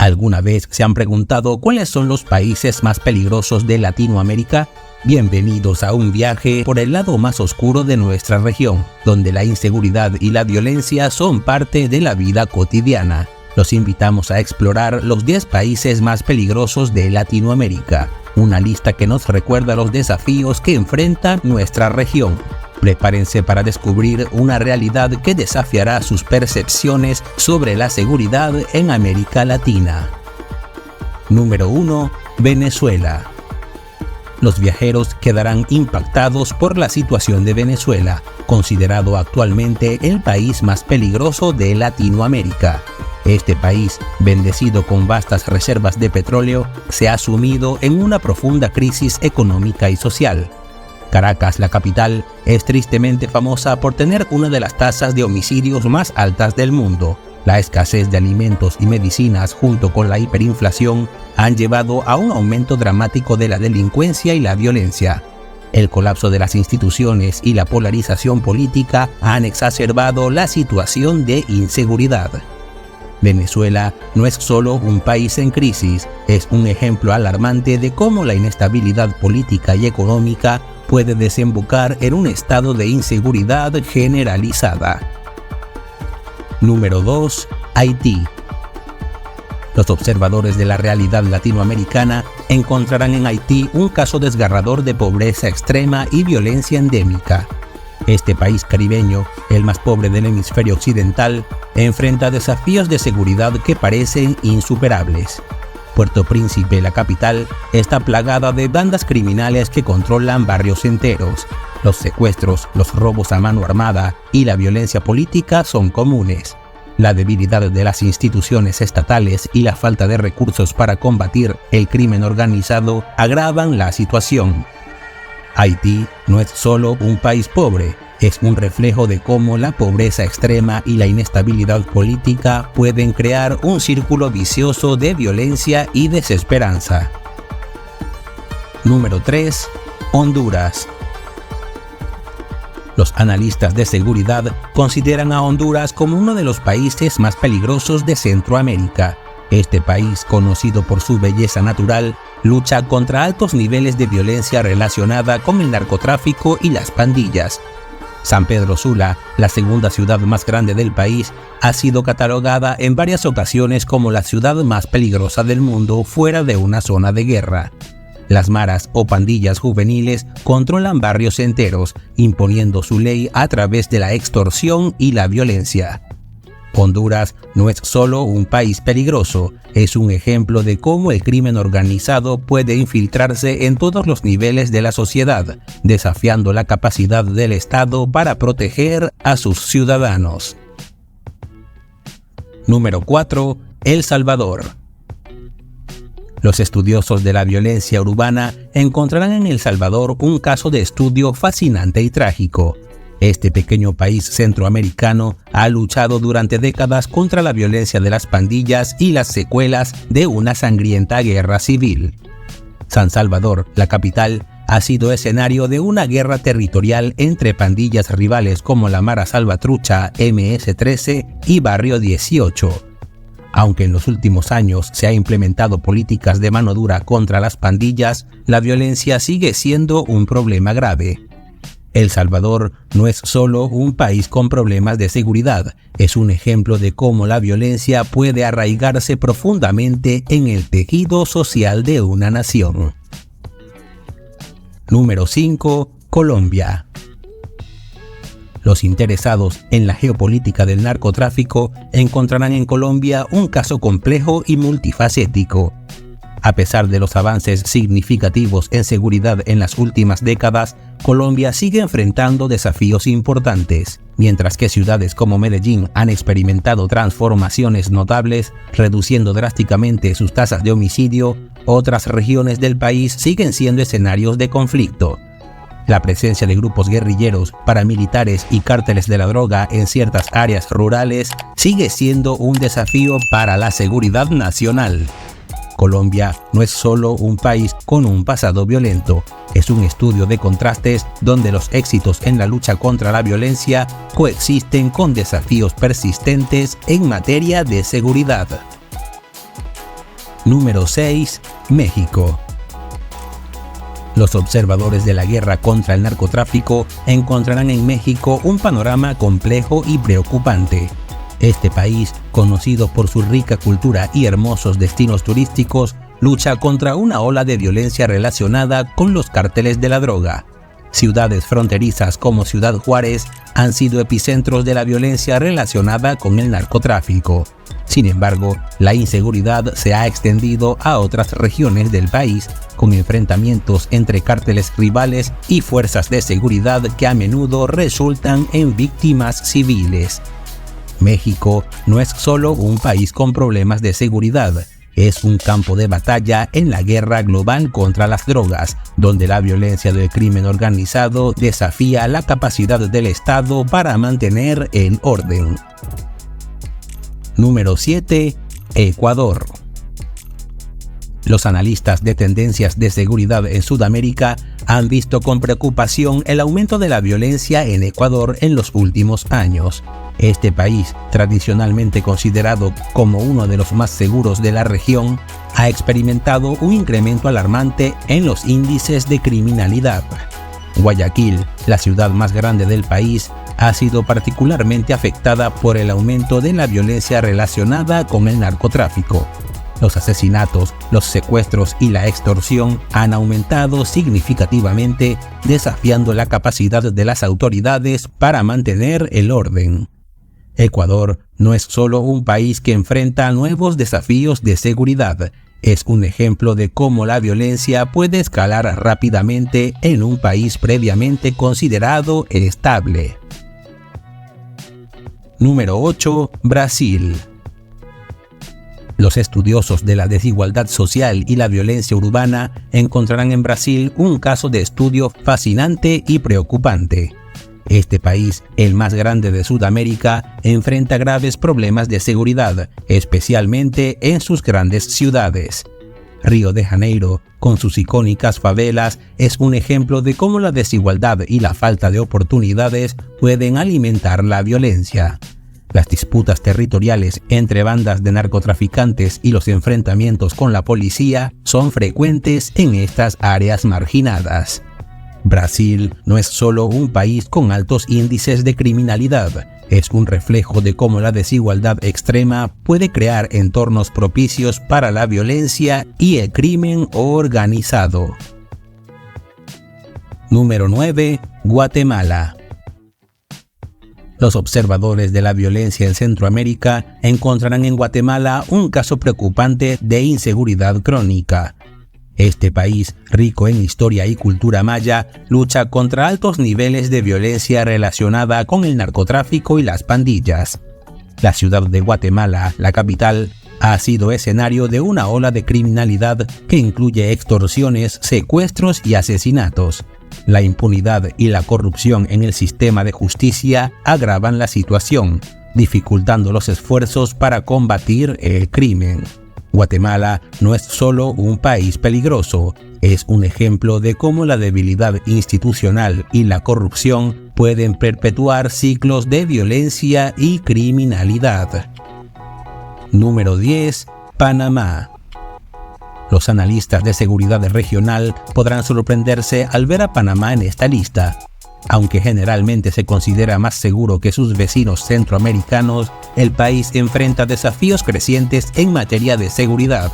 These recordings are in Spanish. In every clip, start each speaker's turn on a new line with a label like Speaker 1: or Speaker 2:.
Speaker 1: ¿Alguna vez se han preguntado cuáles son los países más peligrosos de Latinoamérica? Bienvenidos a un viaje por el lado más oscuro de nuestra región, donde la inseguridad y la violencia son parte de la vida cotidiana. Los invitamos a explorar los 10 países más peligrosos de Latinoamérica, una lista que nos recuerda los desafíos que enfrenta nuestra región. Prepárense para descubrir una realidad que desafiará sus percepciones sobre la seguridad en América Latina. Número 1. Venezuela. Los viajeros quedarán impactados por la situación de Venezuela, considerado actualmente el país más peligroso de Latinoamérica. Este país, bendecido con vastas reservas de petróleo, se ha sumido en una profunda crisis económica y social. Caracas, la capital, es tristemente famosa por tener una de las tasas de homicidios más altas del mundo. La escasez de alimentos y medicinas junto con la hiperinflación han llevado a un aumento dramático de la delincuencia y la violencia. El colapso de las instituciones y la polarización política han exacerbado la situación de inseguridad. Venezuela no es solo un país en crisis, es un ejemplo alarmante de cómo la inestabilidad política y económica puede desembocar en un estado de inseguridad generalizada. Número 2. Haití. Los observadores de la realidad latinoamericana encontrarán en Haití un caso desgarrador de pobreza extrema y violencia endémica. Este país caribeño, el más pobre del hemisferio occidental, enfrenta desafíos de seguridad que parecen insuperables. Puerto Príncipe, la capital, está plagada de bandas criminales que controlan barrios enteros. Los secuestros, los robos a mano armada y la violencia política son comunes. La debilidad de las instituciones estatales y la falta de recursos para combatir el crimen organizado agravan la situación. Haití no es solo un país pobre, es un reflejo de cómo la pobreza extrema y la inestabilidad política pueden crear un círculo vicioso de violencia y desesperanza. Número 3. Honduras. Los analistas de seguridad consideran a Honduras como uno de los países más peligrosos de Centroamérica. Este país, conocido por su belleza natural, lucha contra altos niveles de violencia relacionada con el narcotráfico y las pandillas. San Pedro Sula, la segunda ciudad más grande del país, ha sido catalogada en varias ocasiones como la ciudad más peligrosa del mundo fuera de una zona de guerra. Las maras o pandillas juveniles controlan barrios enteros, imponiendo su ley a través de la extorsión y la violencia. Honduras no es solo un país peligroso, es un ejemplo de cómo el crimen organizado puede infiltrarse en todos los niveles de la sociedad, desafiando la capacidad del Estado para proteger a sus ciudadanos. Número 4. El Salvador. Los estudiosos de la violencia urbana encontrarán en El Salvador un caso de estudio fascinante y trágico. Este pequeño país centroamericano ha luchado durante décadas contra la violencia de las pandillas y las secuelas de una sangrienta guerra civil. San Salvador, la capital, ha sido escenario de una guerra territorial entre pandillas rivales como la Mara Salvatrucha, MS-13 y Barrio 18. Aunque en los últimos años se ha implementado políticas de mano dura contra las pandillas, la violencia sigue siendo un problema grave. El Salvador no es solo un país con problemas de seguridad, es un ejemplo de cómo la violencia puede arraigarse profundamente en el tejido social de una nación. Número 5. Colombia. Los interesados en la geopolítica del narcotráfico encontrarán en Colombia un caso complejo y multifacético. A pesar de los avances significativos en seguridad en las últimas décadas, Colombia sigue enfrentando desafíos importantes. Mientras que ciudades como Medellín han experimentado transformaciones notables, reduciendo drásticamente sus tasas de homicidio, otras regiones del país siguen siendo escenarios de conflicto. La presencia de grupos guerrilleros, paramilitares y cárteles de la droga en ciertas áreas rurales sigue siendo un desafío para la seguridad nacional. Colombia no es solo un país con un pasado violento, es un estudio de contrastes donde los éxitos en la lucha contra la violencia coexisten con desafíos persistentes en materia de seguridad. Número 6. México. Los observadores de la guerra contra el narcotráfico encontrarán en México un panorama complejo y preocupante. Este país, conocido por su rica cultura y hermosos destinos turísticos, lucha contra una ola de violencia relacionada con los cárteles de la droga. Ciudades fronterizas como Ciudad Juárez han sido epicentros de la violencia relacionada con el narcotráfico. Sin embargo, la inseguridad se ha extendido a otras regiones del país, con enfrentamientos entre cárteles rivales y fuerzas de seguridad que a menudo resultan en víctimas civiles. México no es solo un país con problemas de seguridad, es un campo de batalla en la guerra global contra las drogas, donde la violencia del crimen organizado desafía la capacidad del Estado para mantener el orden. Número 7. Ecuador. Los analistas de tendencias de seguridad en Sudamérica han visto con preocupación el aumento de la violencia en Ecuador en los últimos años. Este país, tradicionalmente considerado como uno de los más seguros de la región, ha experimentado un incremento alarmante en los índices de criminalidad. Guayaquil, la ciudad más grande del país, ha sido particularmente afectada por el aumento de la violencia relacionada con el narcotráfico. Los asesinatos, los secuestros y la extorsión han aumentado significativamente, desafiando la capacidad de las autoridades para mantener el orden. Ecuador no es solo un país que enfrenta nuevos desafíos de seguridad, es un ejemplo de cómo la violencia puede escalar rápidamente en un país previamente considerado estable. Número 8. Brasil. Los estudiosos de la desigualdad social y la violencia urbana encontrarán en Brasil un caso de estudio fascinante y preocupante. Este país, el más grande de Sudamérica, enfrenta graves problemas de seguridad, especialmente en sus grandes ciudades. Río de Janeiro, con sus icónicas favelas, es un ejemplo de cómo la desigualdad y la falta de oportunidades pueden alimentar la violencia. Las disputas territoriales entre bandas de narcotraficantes y los enfrentamientos con la policía son frecuentes en estas áreas marginadas. Brasil no es solo un país con altos índices de criminalidad, es un reflejo de cómo la desigualdad extrema puede crear entornos propicios para la violencia y el crimen organizado. Número 9. Guatemala. Los observadores de la violencia en Centroamérica encontrarán en Guatemala un caso preocupante de inseguridad crónica. Este país, rico en historia y cultura maya, lucha contra altos niveles de violencia relacionada con el narcotráfico y las pandillas. La ciudad de Guatemala, la capital, ha sido escenario de una ola de criminalidad que incluye extorsiones, secuestros y asesinatos. La impunidad y la corrupción en el sistema de justicia agravan la situación, dificultando los esfuerzos para combatir el crimen. Guatemala no es solo un país peligroso, es un ejemplo de cómo la debilidad institucional y la corrupción pueden perpetuar ciclos de violencia y criminalidad. Número 10. Panamá. Los analistas de seguridad regional podrán sorprenderse al ver a Panamá en esta lista. Aunque generalmente se considera más seguro que sus vecinos centroamericanos, el país enfrenta desafíos crecientes en materia de seguridad.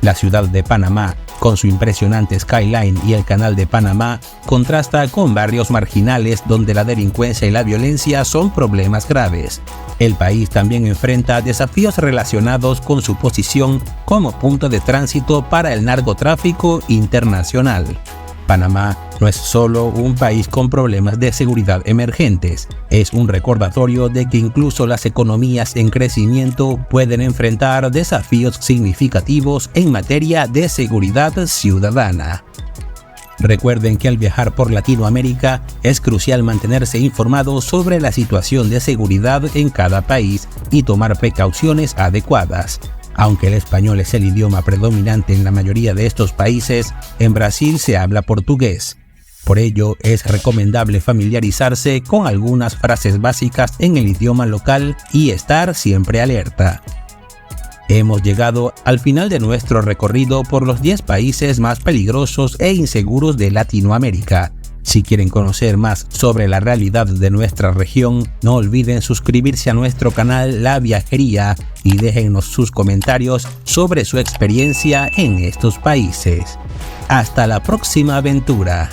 Speaker 1: La ciudad de Panamá, con su impresionante skyline y el canal de Panamá, contrasta con barrios marginales donde la delincuencia y la violencia son problemas graves. El país también enfrenta desafíos relacionados con su posición como punto de tránsito para el narcotráfico internacional. Panamá no es solo un país con problemas de seguridad emergentes, es un recordatorio de que incluso las economías en crecimiento pueden enfrentar desafíos significativos en materia de seguridad ciudadana. Recuerden que al viajar por Latinoamérica es crucial mantenerse informado sobre la situación de seguridad en cada país y tomar precauciones adecuadas. Aunque el español es el idioma predominante en la mayoría de estos países, en Brasil se habla portugués. Por ello, es recomendable familiarizarse con algunas frases básicas en el idioma local y estar siempre alerta. Hemos llegado al final de nuestro recorrido por los 10 países más peligrosos e inseguros de Latinoamérica. Si quieren conocer más sobre la realidad de nuestra región, no olviden suscribirse a nuestro canal La Viajería y déjennos sus comentarios sobre su experiencia en estos países. Hasta la próxima aventura.